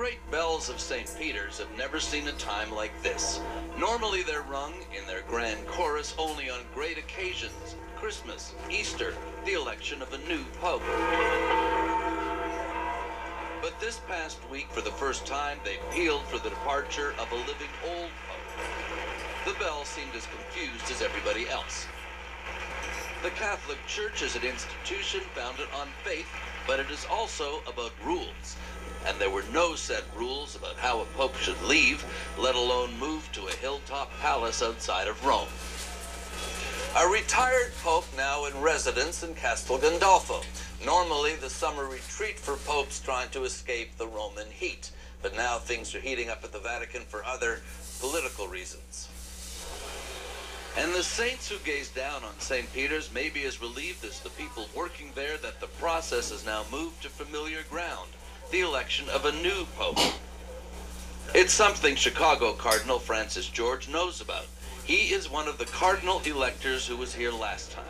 great bells of St. Peter's have never seen a time like this. Normally they're rung in their grand chorus only on great occasions, Christmas, Easter, the election of a new pope. But this past week, for the first time, they pealed for the departure of a living old pope. The bell seemed as confused as everybody else. The Catholic Church is an institution founded on faith, but it is also about rules. And there were no set rules about how a pope should leave, let alone move to a hilltop palace outside of Rome. A retired pope now in residence in Castel Gandolfo. Normally the summer retreat for popes trying to escape the Roman heat. But now things are heating up at the Vatican for other political reasons. And the saints who gaze down on St. Peter's may be as relieved as the people working there that the process has now moved to familiar ground, the election of a new pope. It's something Chicago Cardinal Francis George knows about. He is one of the cardinal electors who was here last time,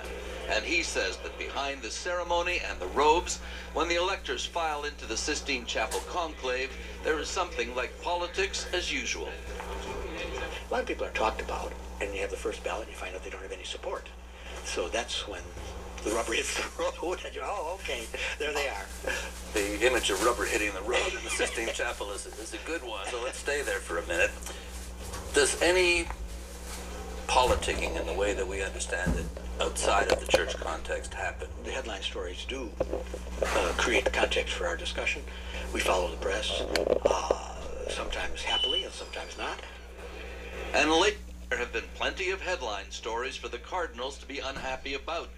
and he says that behind the ceremony and the robes, when the electors file into the Sistine Chapel conclave, there is something like politics as usual. A lot of people are talked about, and you have the first ballot and you find out they don't have any support. So that's when the rubber hits the road and you, oh, okay, there they are. The image of rubber hitting the road in the Sistine Chapel is a good one, so let's stay there for a minute. Does any politicking in the way that we understand it outside of the church context happen? The headline stories do create the context for our discussion. We follow the press, sometimes happily and sometimes not. And lately, there have been plenty of headline stories for the cardinals to be unhappy about.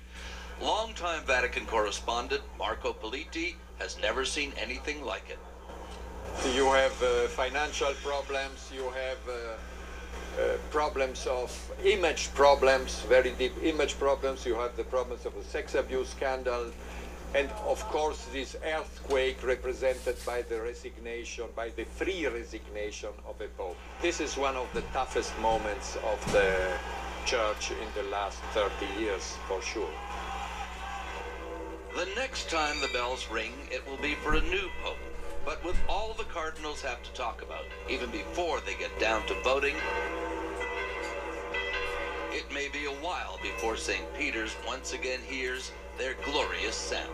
Longtime Vatican correspondent Marco Politi has never seen anything like it. You have financial problems, you have problems of image problems, very deep image problems, you have the problems of a sex abuse scandal, and of course this earthquake represented by the resignation, by the free resignation of a pope. This is one of the toughest moments of the church in the last 30 years, for sure. The next time the bells ring, it will be for a new pope. But with all the cardinals have to talk about, even before they get down to voting, it may be a while before St. Peter's once again hears their glorious sound.